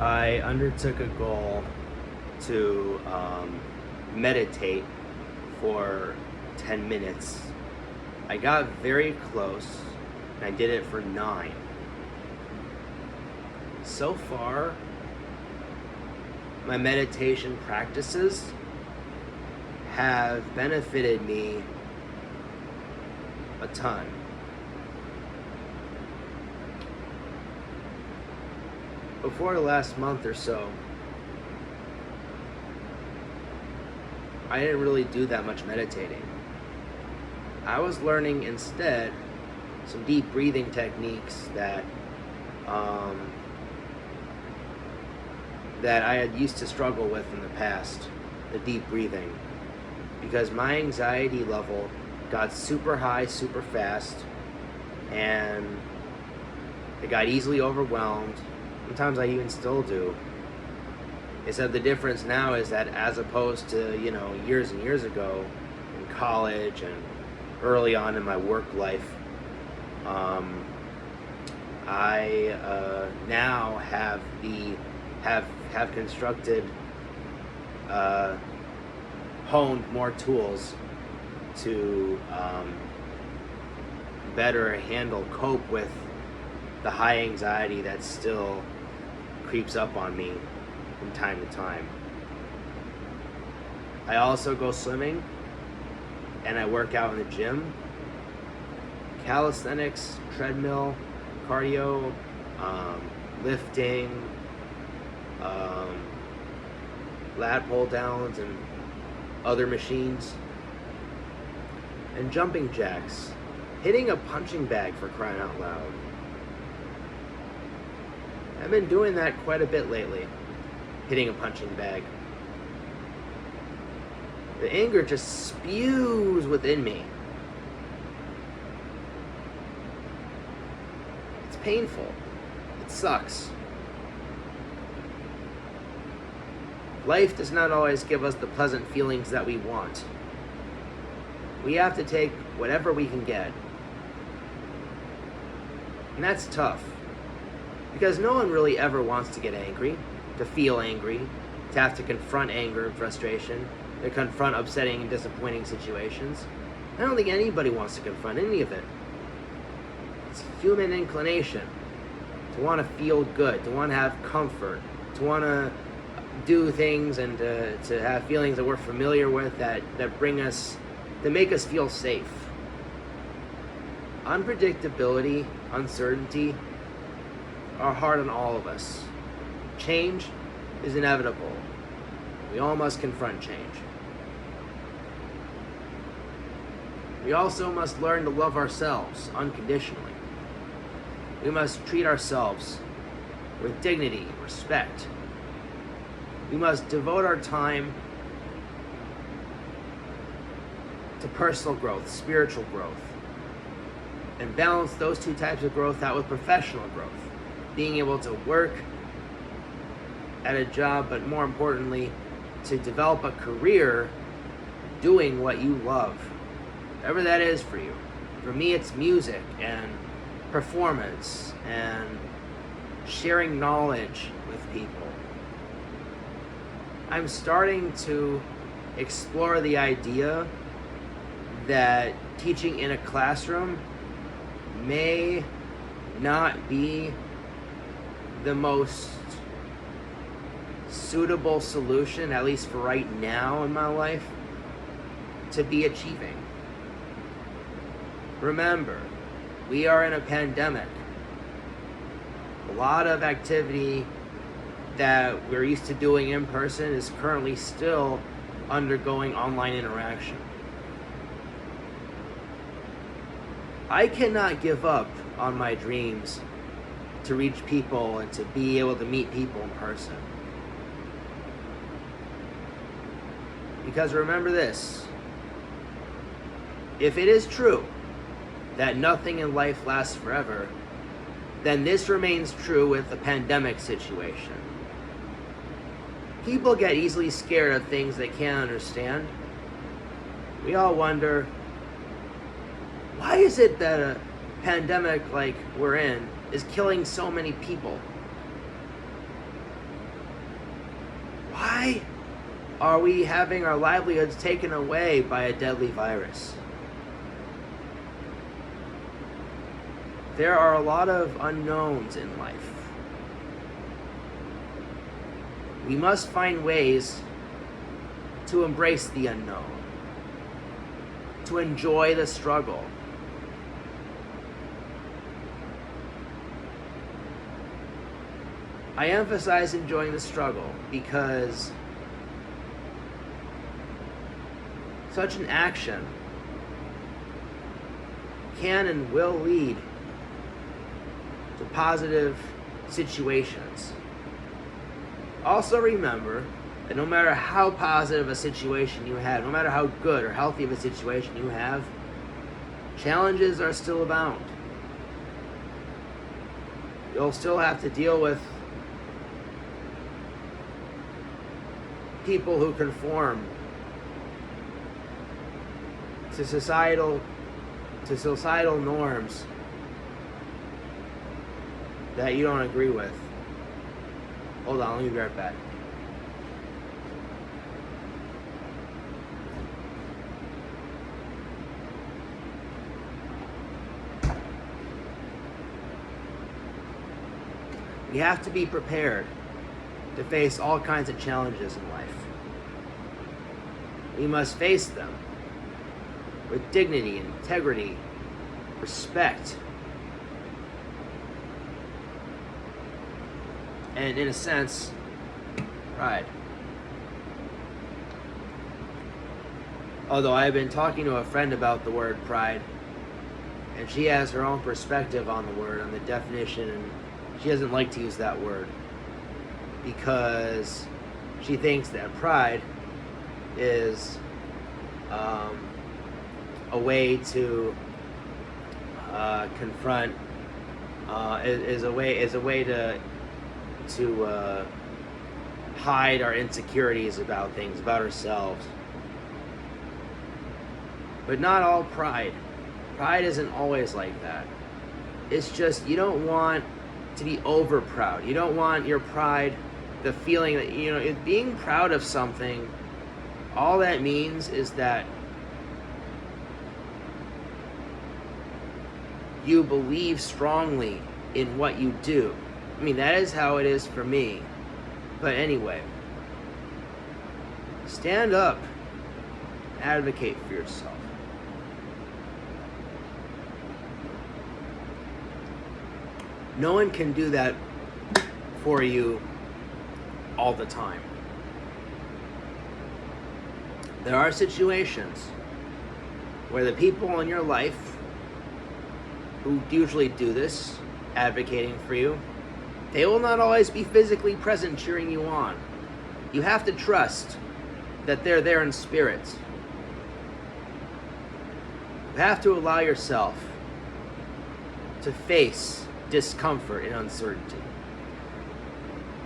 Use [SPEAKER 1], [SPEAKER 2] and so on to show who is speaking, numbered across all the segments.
[SPEAKER 1] I undertook a goal to meditate for 10 minutes. I got very close, and I did it for 9. So far, my meditation practices have benefited me a ton. Before the last month or so, I didn't really do that much meditating. I was learning instead some deep breathing techniques that I had used to struggle with in the past, the deep breathing, because my anxiety level got super high super fast, and I got easily overwhelmed. Sometimes I even still do. They said the difference now is that as opposed to, years and years ago in college and early on in my work life, I now have constructed, honed more tools to better cope with the high anxiety that still creeps up on me from time to time. I also go swimming, and I work out in the gym. Calisthenics, treadmill, cardio, lifting, lat pull downs and other machines, and jumping jacks, hitting a punching bag, for crying out loud. I've been doing that quite a bit lately, hitting a punching bag. The anger just spews within me. It's painful. It sucks. Life does not always give us the pleasant feelings that we want. We have to take whatever we can get. And that's tough. Because no one really ever wants to get angry, to feel angry, to have to confront anger and frustration, to confront upsetting and disappointing situations. I don't think anybody wants to confront any of it. It's human inclination to want to feel good, to want to have comfort, to want to do things and to have feelings that we're familiar with that make us feel safe. Unpredictability, uncertainty are hard on all of us. Change is inevitable. We all must confront change. We also must learn to love ourselves unconditionally. We must treat ourselves with dignity and respect. We must devote our time to personal growth, spiritual growth, and balance those two types of growth out with professional growth. Being able to work at a job, but more importantly, to develop a career doing what you love, whatever that is for you. For me, it's music and performance and sharing knowledge with people. I'm starting to explore the idea that teaching in a classroom may not be the most suitable solution, at least for right now in my life, to be achieving. Remember, we are in a pandemic. A lot of activity that we're used to doing in person is currently still undergoing online interaction. I cannot give up on my dreams to reach people and to be able to meet people in person. Because remember this, if it is true that nothing in life lasts forever, then this remains true with the pandemic situation. People get easily scared of things they can't understand. We all wonder, why is it that a pandemic like we're in is killing so many people? Why are we having our livelihoods taken away by a deadly virus? There are a lot of unknowns in life. We must find ways to embrace the unknown, to enjoy the struggle. I emphasize enjoying the struggle because such an action can and will lead to positive situations. Also remember that no matter how positive a situation you have, no matter how good or healthy of a situation you have, challenges are still abound. You'll still have to deal with people who conform to societal norms that you don't agree with. Hold on, let me be right back. We have to be prepared to face all kinds of challenges in life. We must face them with dignity, integrity, respect, and in a sense, pride. Although I've been talking to a friend about the word pride, and she has her own perspective on the word, on the definition, and she doesn't like to use that word because she thinks that pride is a way to confront, is a way to hide our insecurities about things, about ourselves. But not all pride. Pride isn't always like that. It's just you don't want to be over proud. You don't want your pride, the feeling that, being proud of something, all that means is that you believe strongly in what you do. I mean, that is how it is for me. But anyway, stand up, advocate for yourself. No one can do that for you all the time. There are situations where the people in your life who usually do this, advocating for you, they will not always be physically present cheering you on. You have to trust that they're there in spirit. You have to allow yourself to face discomfort and uncertainty.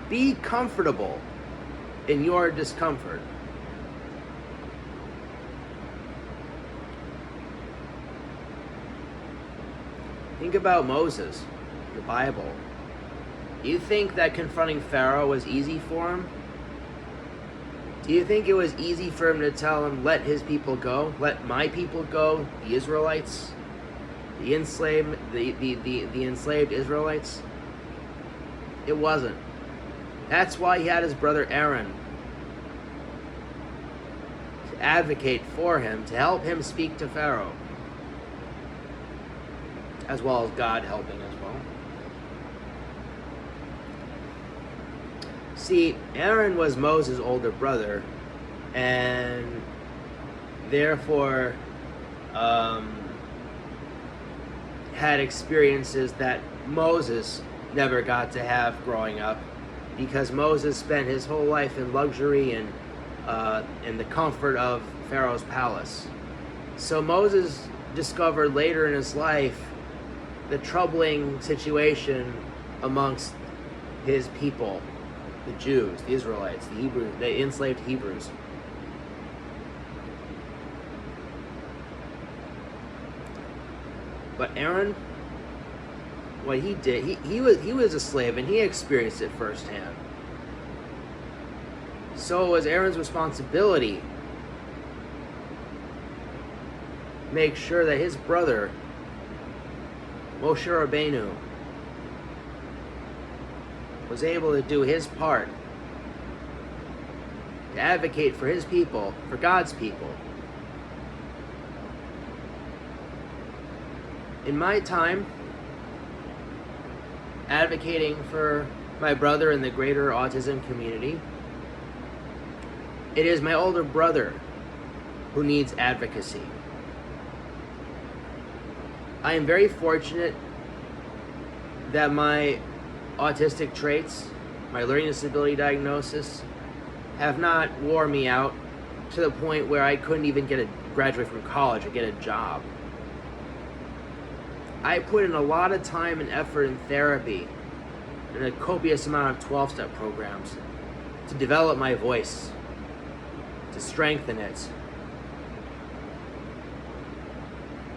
[SPEAKER 1] Be comfortable in your discomfort. Think about Moses, the Bible. Do you think that confronting Pharaoh was easy for him? Do you think it was easy for him to tell him, let his people go? Let my people go, the Israelites? The enslaved Israelites? It wasn't. That's why he had his brother Aaron to advocate for him, to help him speak to Pharaoh, as well as God helping as well. See, Aaron was Moses' older brother, and therefore had experiences that Moses never got to have growing up, because Moses spent his whole life in luxury and in the comfort of Pharaoh's palace. So Moses discovered later in his life the troubling situation amongst his people, the Jews, the Israelites, the Hebrews, the enslaved Hebrews. But Aaron, what he did, he was a slave and he experienced it firsthand. So it was Aaron's responsibility to make sure that his brother, Moshe Rabbeinu, was able to do his part to advocate for his people, for God's people. In my time advocating for my brother in the greater autism community, it is my older brother who needs advocacy. I am very fortunate that my autistic traits, my learning disability diagnosis, have not wore me out to the point where I couldn't even graduate from college or get a job. I put in a lot of time and effort in therapy and a copious amount of 12-step programs to develop my voice, to strengthen it.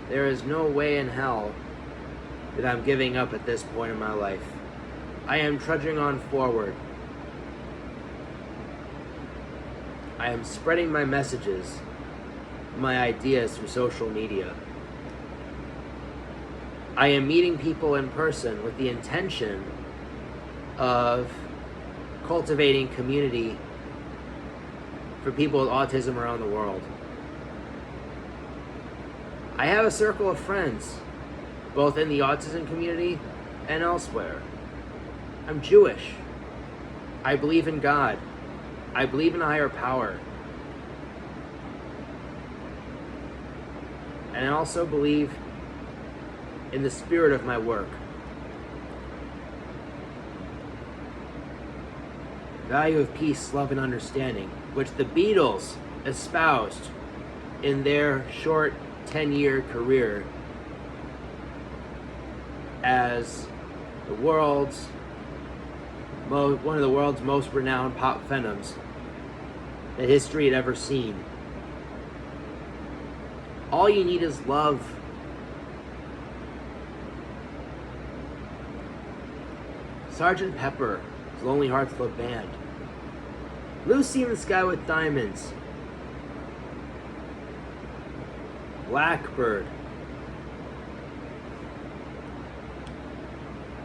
[SPEAKER 1] There is no way in hell that I'm giving up at this point in my life. I am trudging on forward. I am spreading my messages, my ideas through social media. I am meeting people in person with the intention of cultivating community for people with autism around the world. I have a circle of friends, both in the autism community and elsewhere. I'm Jewish. I believe in God. I believe in a higher power. And I also believe in the spirit of my work. Value of peace, love, and understanding, which the Beatles espoused in their short 10-year career as one of the world's most renowned pop phenoms that history had ever seen. All you need is love. Sgt. Pepper, Lonely Hearts Club Band. Lucy in the Sky with Diamonds. Blackbird.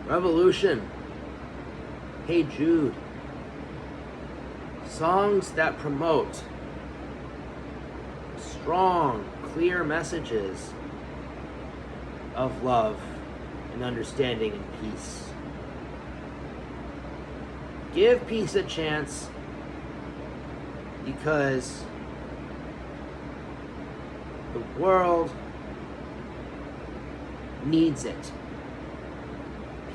[SPEAKER 1] Revolution. Hey Jude. Songs that promote strong, clear messages of love and understanding and peace. Give peace a chance, because the world needs it.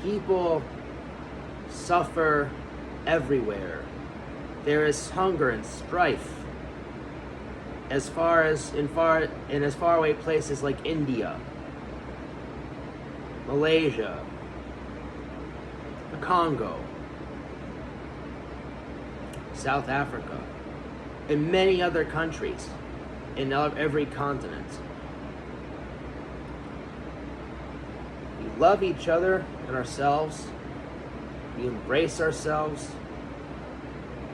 [SPEAKER 1] People suffer everywhere. There is hunger and strife as far away places like India, Malaysia, the Congo, South Africa, and many other countries in every continent. We love each other and ourselves. We embrace ourselves.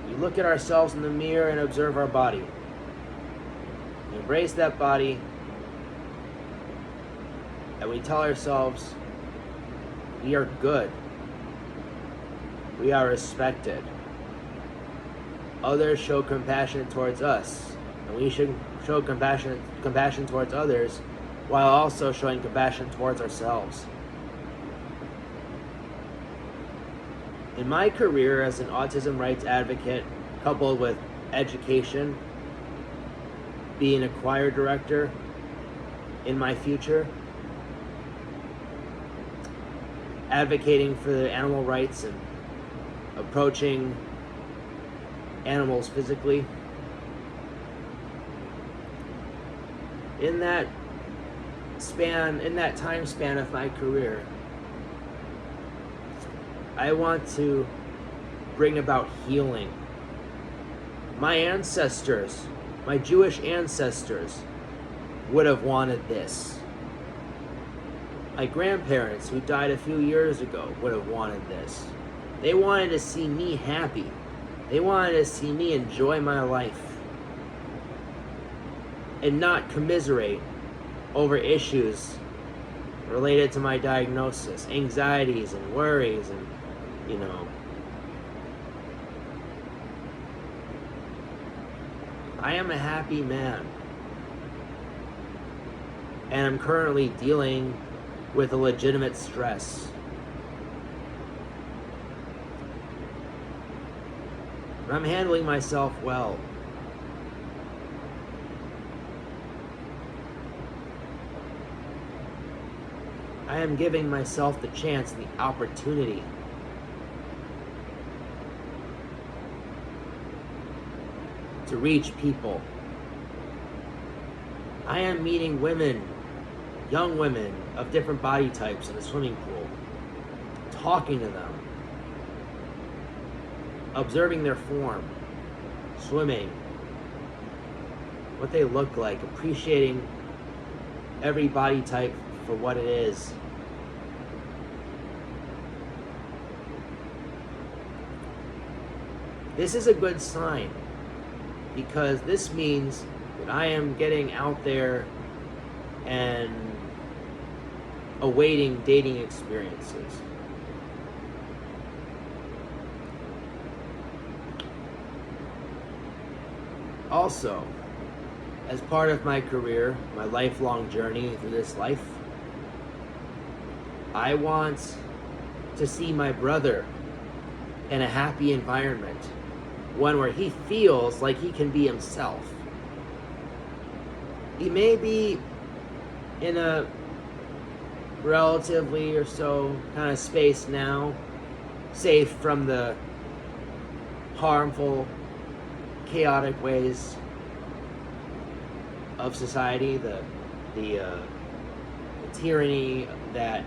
[SPEAKER 1] We look at ourselves in the mirror and observe our body. We embrace that body, and we tell ourselves, we are good. We are respected. Others show compassion towards us, and we should show compassion towards others while also showing compassion towards ourselves. In my career as an autism rights advocate, coupled with education, being a choir director in my future, advocating for the animal rights and approaching animals physically, in that time span of my career, I want to bring about healing. My ancestors, my Jewish ancestors, would have wanted this. My grandparents, who died a few years ago, would have wanted this. They wanted to see me happy. They wanted to see me enjoy my life and not commiserate over issues related to my diagnosis, anxieties and worries and, I am a happy man. And I'm currently dealing with a legitimate stress. I'm handling myself well. I am giving myself the chance and the opportunity to reach people. I am meeting women, young women of different body types in a swimming pool, talking to them, observing their form, swimming, what they look like, appreciating every body type for what it is. This is a good sign because this means that I am getting out there and awaiting dating experiences. Also, as part of my career, my lifelong journey through this life, I want to see my brother in a happy environment, one where he feels like he can be himself. He may be in a relatively or so kind of space now, safe from the harmful, chaotic ways of society, the tyranny that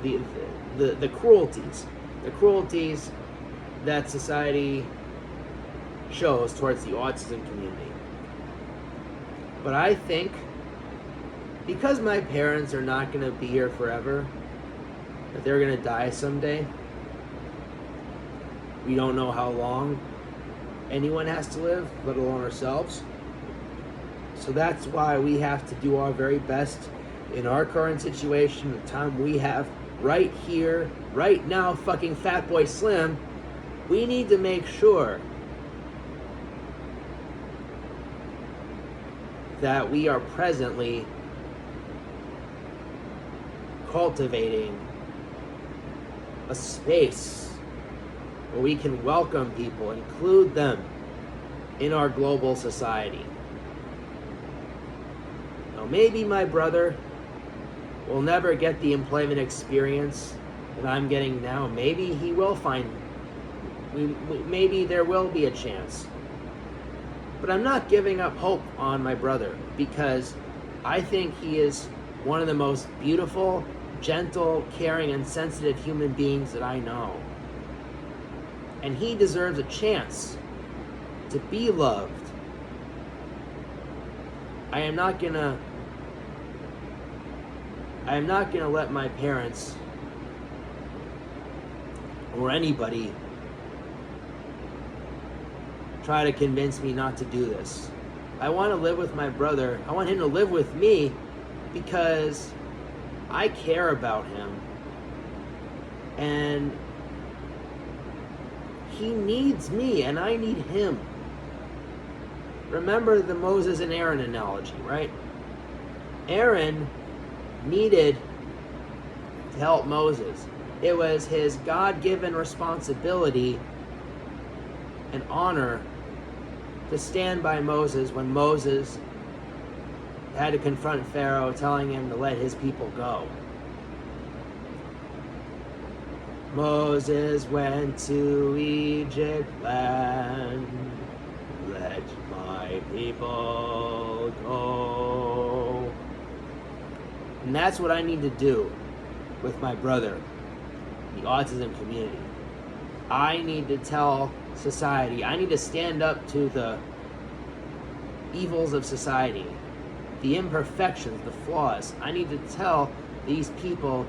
[SPEAKER 1] the cruelties that society shows towards the autism community. But I think because my parents are not going to be here forever, that they're going to die someday. We don't know how long anyone has to live, let alone ourselves. So that's why we have to do our very best in our current situation, the time we have right here, right now, fucking Fatboy Slim. We need to make sure that we are presently cultivating a space where we can welcome people, include them in our global society. Now, maybe my brother will never get the employment experience that I'm getting now. Maybe he will find, maybe there will be a chance. But I'm not giving up hope on my brother because I think he is one of the most beautiful, gentle, caring, and sensitive human beings that I know. And he deserves a chance to be loved. I am not gonna let my parents or anybody try to convince me not to do this. I want to live with my brother. I want him to live with me because I care about him. And he needs me and I need him. Remember the Moses and Aaron analogy, right? Aaron needed to help Moses. It was his God-given responsibility and honor to stand by Moses when Moses had to confront Pharaoh, telling him to let his people go. Moses went to Egypt land, let my people go. And that's what I need to do with my brother, the autism community. I need to tell society, I need to stand up to the evils of society, the imperfections, the flaws. I need to tell these people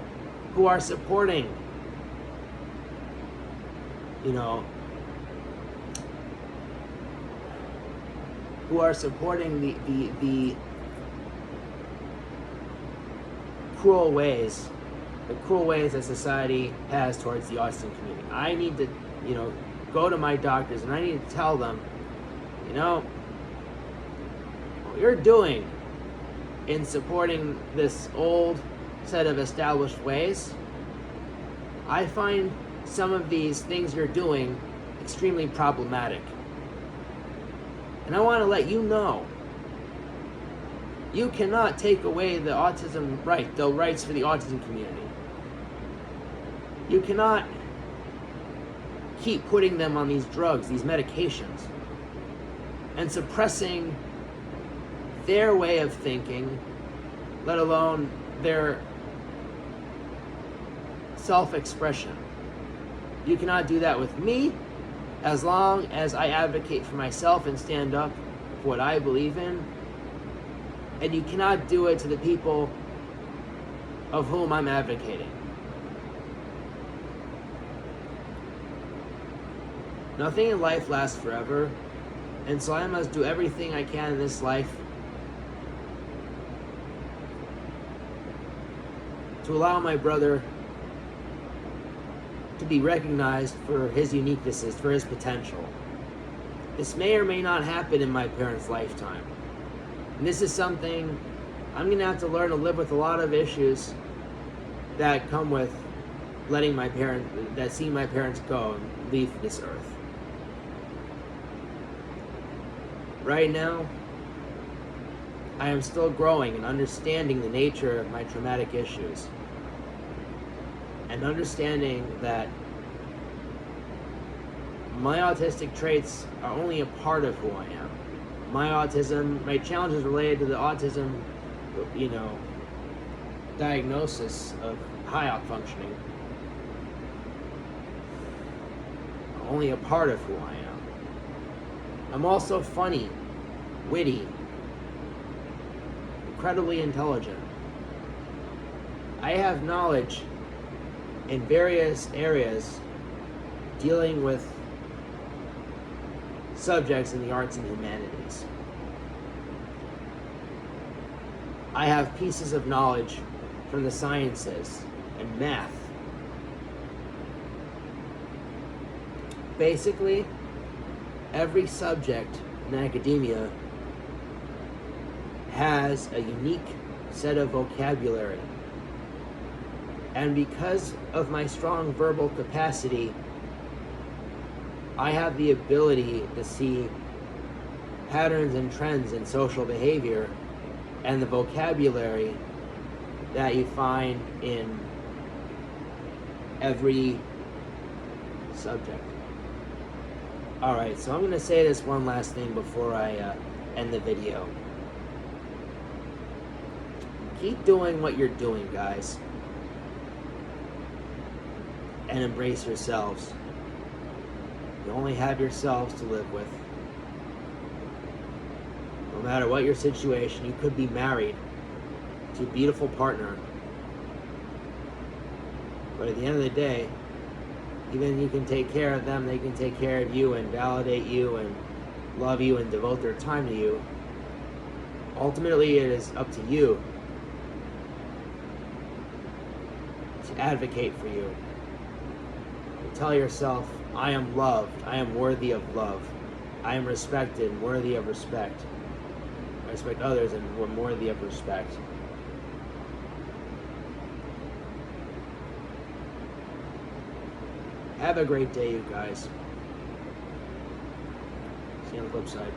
[SPEAKER 1] who are supporting you know, who are supporting the cruel ways that society has towards the autism community. I need to, you know, go to my doctors and I need to tell them, you know, what you're doing in supporting this old set of established ways, I find some of these things you're doing extremely problematic. And I want to let you know, you cannot take away the autism right, the rights for the autism community. You cannot keep putting them on these drugs, these medications, and suppressing their way of thinking, let alone their self-expression. You cannot do that with me, as long as I advocate for myself and stand up for what I believe in. And you cannot do it to the people of whom I'm advocating. Nothing in life lasts forever, and so I must do everything I can in this life to allow my brother to be recognized for his uniquenesses, for his potential. This may or may not happen in my parents' lifetime. And this is something I'm going to have to learn to live with, a lot of issues that come with seeing my parents go and leave this earth. Right now, I am still growing and understanding the nature of my traumatic issues. And understanding that my autistic traits are only a part of who I am. My autism, my challenges related to the autism, you know, diagnosis of high functioning, are only a part of who I am. I'm also funny, witty, incredibly intelligent. I have knowledge in various areas dealing with subjects in the arts and humanities. I have pieces of knowledge from the sciences and math. Basically, every subject in academia has a unique set of vocabulary. And because of my strong verbal capacity, I have the ability to see patterns and trends in social behavior and the vocabulary that you find in every subject. Alright, so I'm going to say this one last thing before I end the video. Keep doing what you're doing, guys. And embrace yourselves. You only have yourselves to live with. No matter what your situation, you could be married to a beautiful partner. But at the end of the day, even you can take care of them, they can take care of you and validate you and love you and devote their time to you. Ultimately, it is up to you to advocate for you. To tell yourself, I am loved, I am worthy of love. I am respected and worthy of respect. I respect others and am worthy of respect. Have a great day, you guys. See you on the flip side.